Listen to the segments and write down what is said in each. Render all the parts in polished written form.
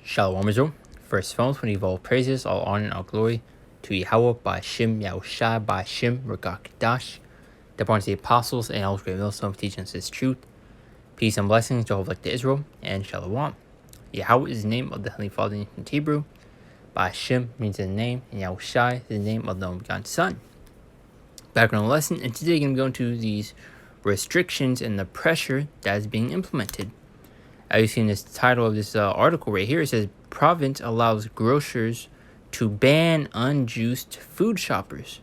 Shalom Israel. First phones when evolve praises, all honor and all glory to Yahweh by Shem Yahushai by Shem Regakdash, the born of the apostles and all great millstone of teaching us his truth. Peace and blessings to all like to Israel and Shalom. Yahweh is the name of the Heavenly Father in Hebrew. By Shem means the name, and Yahushai is the name of the only begotten Son. Background lesson, and today I'm going to go into these restrictions and the pressure that is being implemented. As you see in this title of this article right here, it says province allows grocers to ban unjuiced food shoppers.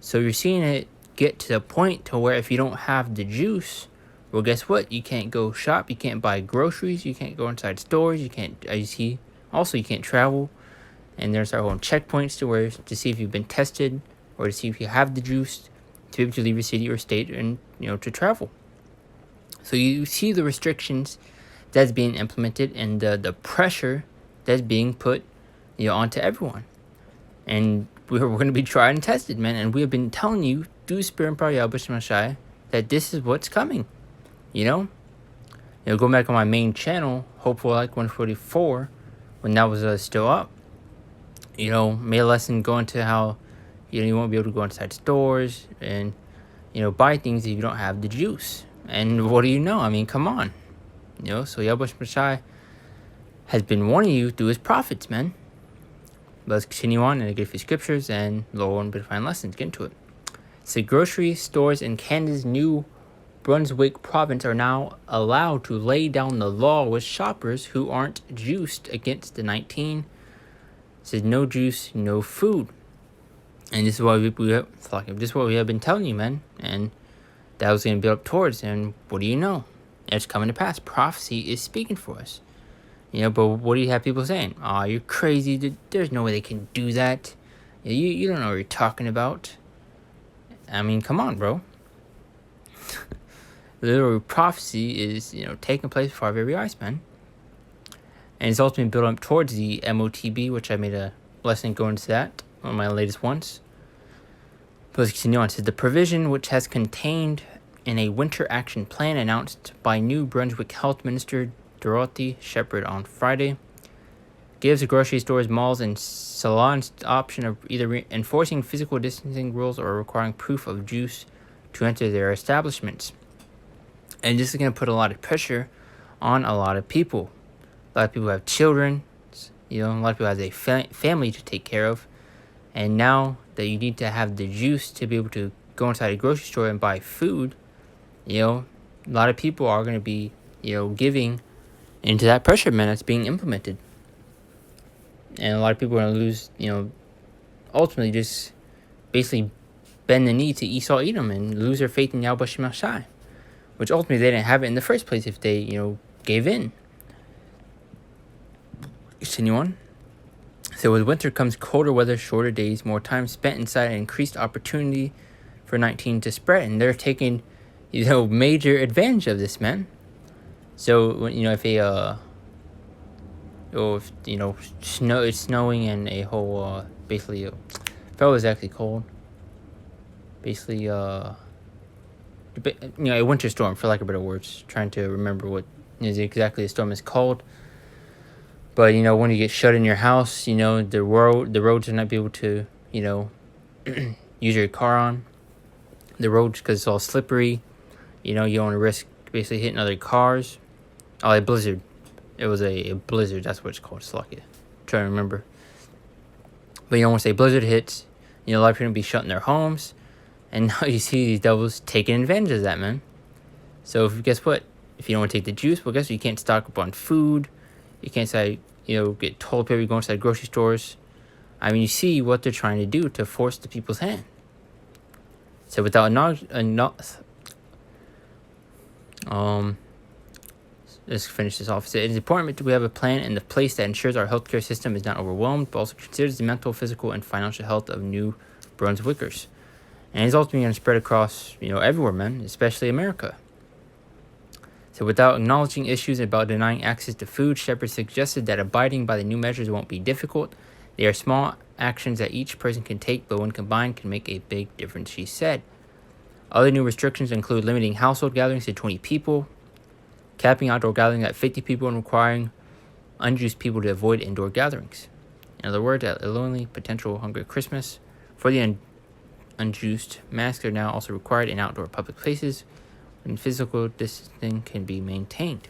So you're seeing it get to the point to where if you don't have the juice, well, guess what? You can't go shop. You can't buy groceries. You can't go inside stores. You can't. As you see, also you can't travel. And there's our own checkpoints to see if you've been tested or to see if you have the juice to be able to leave your city or state and to travel. So you see the restrictions that's being implemented and the pressure that's being put onto everyone. And we're going to be tried and tested, man. And we have been telling you through Spirit and Power Yahweh Shai that this is what's coming. Going back on my main channel, Hopeful Like 144, when that was still up, made a lesson going to how you won't be able to go inside stores and buy things if you don't have the juice. And what do you know? I mean, come on. So Yahweh Shai has been warning you through his prophets, man. But let's continue on and get a few scriptures and lower and find lessons. Get into it. So grocery stores in Canada's New Brunswick province are now allowed to lay down the law with shoppers who aren't juiced against the 19. It says no juice, no food. And this is what we have been telling you, man. And that was going to build up towards. And what do you know? It's coming to pass. Prophecy is speaking for us. But what do you have people saying? Oh, you're crazy. There's no way they can do that. You don't know what you're talking about. I mean, come on, bro. Literally, prophecy is, taking place before our very eyes, man. And it's also been built up towards the MOTB, which I made a lesson going into that on my latest ones. But let's continue on. It says the provision, which has contained in a winter action plan announced by New Brunswick Health Minister Dorothy Shepherd on Friday, gives grocery stores, malls, and salons the option of either enforcing physical distancing rules or requiring proof of juice to enter their establishments. And this is going to put a lot of pressure on a lot of people. A lot of people have children, a lot of people have a family to take care of. And now that you need to have the juice to be able to go inside a grocery store and buy food, a lot of people are going to be, giving into that pressure, man, that's being implemented. And a lot of people are going to lose, ultimately just basically bend the knee to Esau Edom and lose their faith in Yahweh Shai, which ultimately they didn't have it in the first place if they, gave in. Continue on. So with winter comes colder weather, shorter days, more time spent inside, and increased opportunity for 19 to spread. And they're taking, major advantage of this, man. So when if it's snowing and a whole basically, if it was actually cold, basically a winter storm, for lack of better words. Trying to remember what exactly the storm is called. But when you get shut in your house, the roads are not be able to use your car on the roads because it's all slippery. You don't want to risk basically hitting other cars. Oh, a blizzard. It was a blizzard. That's what it's called. It's lucky. Trying to remember. But once a blizzard hits, a lot of people will be shut in their homes. And now you see these devils taking advantage of that, man. So guess what? If you don't want to take the juice, well, guess what? You can't stock up on food. You can't say, get told people go inside grocery stores. I mean, you see what they're trying to do to force the people's hand. So without let's finish this off. It is important that we have a plan in the place that ensures our healthcare system is not overwhelmed, but also considers the mental, physical, and financial health of New Brunswickers. And it's ultimately going to spread across, everywhere, man, especially America. So without acknowledging issues about denying access to food, Shepherd suggested that abiding by the new measures won't be difficult. They are small actions that each person can take, but when combined can make a big difference, she said. Other new restrictions include limiting household gatherings to 20 people, capping outdoor gatherings at 50 people, and requiring unjuiced people to avoid indoor gatherings. In other words, a lonely, potential hungry Christmas. For the unjuiced, masks are now also required in outdoor public places when physical distancing can be maintained.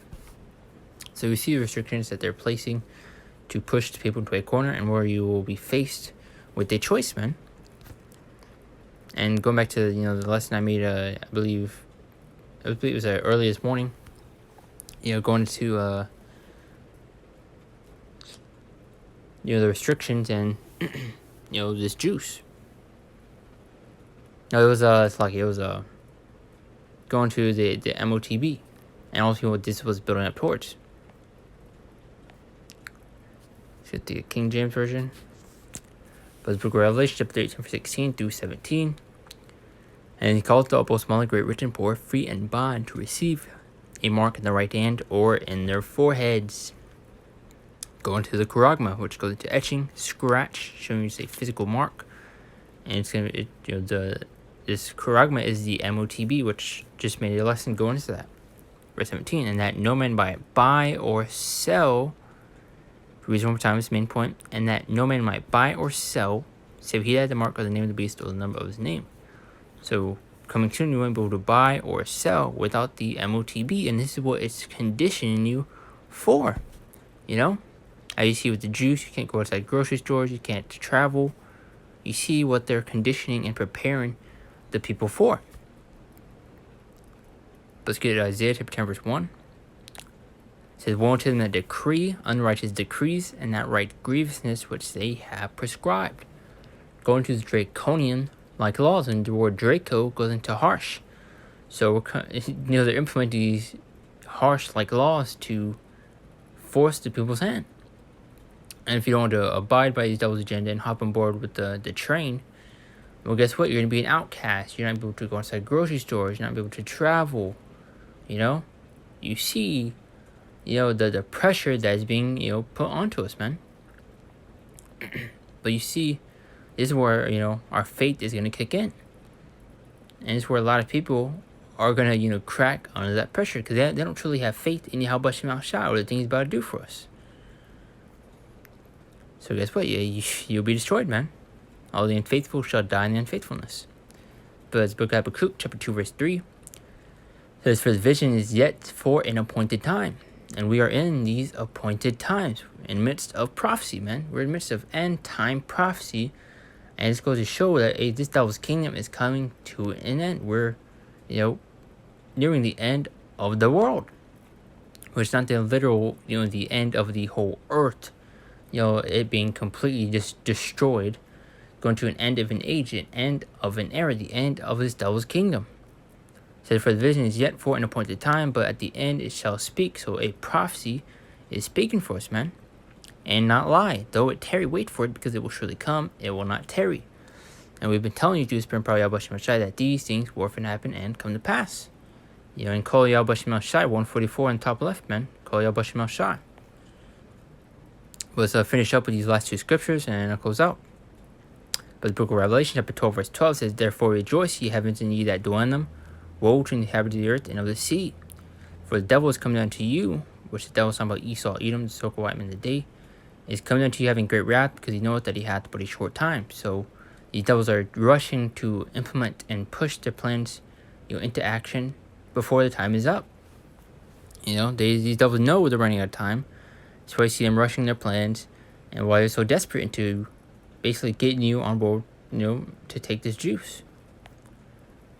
So you see the restrictions that they're placing to push people into a corner, and where you will be faced with a choice, man. And going back to the lesson I made, I believe it was early this morning. Going to the restrictions and this juice. No, it was going to the MOTB, and also what this was building up towards. Let's get the King James Version. But the book of Revelation, chapter 13, 16 through 17. And he called the both small and great, rich and poor, free and bond, to receive a mark in the right hand or in their foreheads. Going to the charagma, which goes into etching, scratch, showing you a physical mark. And it's gonna, this charagma is the MOTB, which just made a lesson going into that. Verse 17, and that no man buy or sell. Read one more time, this main point. And that no man might buy or sell, save he that had the mark of the name of the beast or the number of his name. So, coming soon, you won't be able to buy or sell without the MOTB, and this is what it's conditioning you for. As you see with the Jews, you can't go outside grocery stores, you can't travel. You see what they're conditioning and preparing the people for. Let's get Isaiah chapter 10, verse 1. It says, woe to them that decree unrighteous decrees, and that write grievousness which they have prescribed. Going to the draconian like laws, and the word Draco goes into harsh. So they're implementing these harsh like laws to force the people's hand. And if you don't want to abide by these devil's agenda and hop on board with the train, well, guess what? You're going to be an outcast. You're not able to go inside grocery stores. You're not able to travel. You see, the pressure that is being, put onto us, man. But you see, this is where, our faith is going to kick in. And it's where a lot of people are going to, crack under that pressure because they don't truly have faith in Yahweh Shem Al Shai or the things he's about to do for us. So guess what? You'll be destroyed, man. All the unfaithful shall die in the unfaithfulness. But as the book of Habakkuk, chapter 2, verse 3, says, for the vision is yet for an appointed time. And we are in these appointed times, in midst of prophecy, man. We're in the midst of end time prophecy. And this goes to show that this devil's kingdom is coming to an end. We're, nearing the end of the world. Which is not the literal, the end of the whole earth. It being completely just destroyed. Going to an end of an age, an end of an era, the end of this devil's kingdom. It says, for the vision is yet for an appointed time, but at the end it shall speak. So a prophecy is speaking for us, man. And not lie. Though it tarry, wait for it, because it will surely come. It will not tarry. And we've been telling you through the Spirit and power of Yahweh Shem Shai that these things will often happen and come to pass. And call Yahweh Shem Shai, 144 on the top left, man. Call Yahweh Shem Shai. Let's finish up with these last two scriptures and I'll close out. But the book of Revelation, chapter 12, verse 12 says, therefore rejoice, ye heavens, and ye that dwell in them. Woe to the inhabitants of the earth and of the sea. For the devil is coming down to you, which the devil is talking about Esau, Edom, the so-called white man of the day, is coming down to you having great wrath, because he knoweth that he hath but a short time. So these devils are rushing to implement and push their plans, into action before the time is up. These devils know they're running out of time. That's why you see them rushing their plans, and why they're so desperate into basically getting you on board, to take this juice.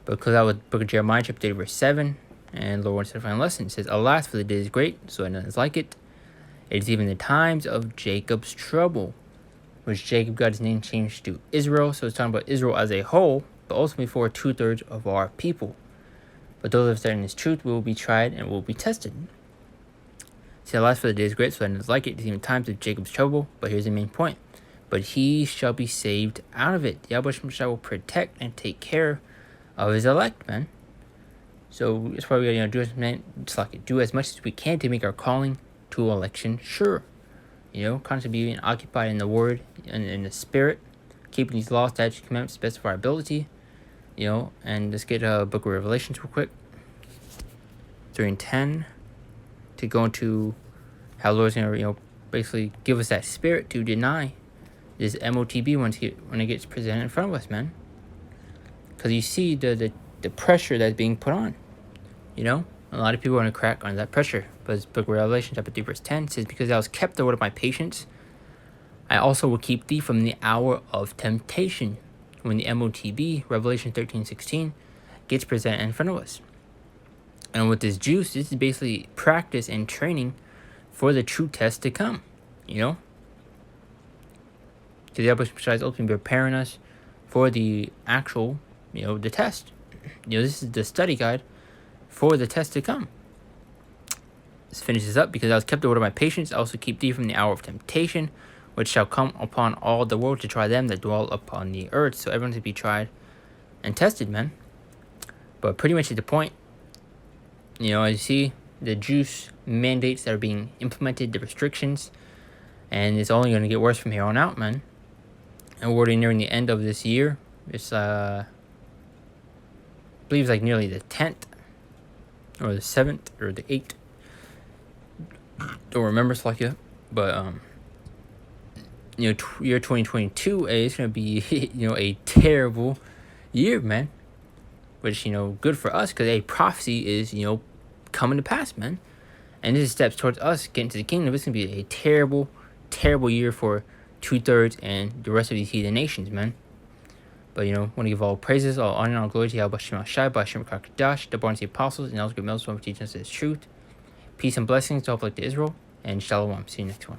But close out with the book of Jeremiah, chapter 30, verse 7, and Lord wants to find a lesson. It says, alas, for the day is great, so none is like it. It is even the times of Jacob's trouble, which Jacob got his name changed to Israel. So it's talking about Israel as a whole, but ultimately for 2/3 of our people. But those of us that are in this truth will be tried and will be tested. See, alas, for the day is great, so none is like it. It is even times of Jacob's trouble, but here's the main point. But he shall be saved out of it. Yahweh Shem Shai will protect and take care of his elect, man. So that's why we gotta do as much as we can to make our calling to election sure. Constantly being occupied in the word and in the spirit, keeping these laws, statutes, commandments to the best of our ability. And let's get a book of Revelations real quick. 3:10 to go into how the Lord's gonna basically give us that spirit to deny this MOTB when it gets presented in front of us, man. Because you see the pressure that's being put on. You know, a lot of people want to crack under that pressure. But it's Book of Revelation, chapter 3, verse 10 says, "Because thou hast kept the word of my patience, I also will keep thee from the hour of temptation." When the MOTB, Revelation 13:16, gets presented in front of us. And with this juice, this is basically practice and training for the true test to come. You know? Because the Apostle is ultimately preparing us for the actual, the test. This is the study guide for the test to come. This finishes up, "Because thou hast kept the word of my patience, I also keep thee from the hour of temptation, which shall come upon all the world to try them that dwell upon the earth." So everyone's to be tried and tested, man. But pretty much at the point, as you see, the juice mandates that are being implemented, the restrictions, and it's only going to get worse from here on out, man. And we're already nearing the end of this year. It's, I believe it's like nearly the 10th, or the 7th, or the 8th. Don't remember, it's like it. But, year 2022 is going to be, a terrible year, man. Which, good for us, because a prophecy is, coming to pass, man. And this is steps towards us getting to the kingdom. It's going to be a terrible, terrible year for 2/3 and the rest of these heathen nations, man. But, want to give all praises, all honor, and all glory to Yahweh Shem Shai, by Shem Kakadash, the born of the apostles, and all good mills for teaching us this truth. Peace and blessings to all like to Israel, and shalom. See you next one.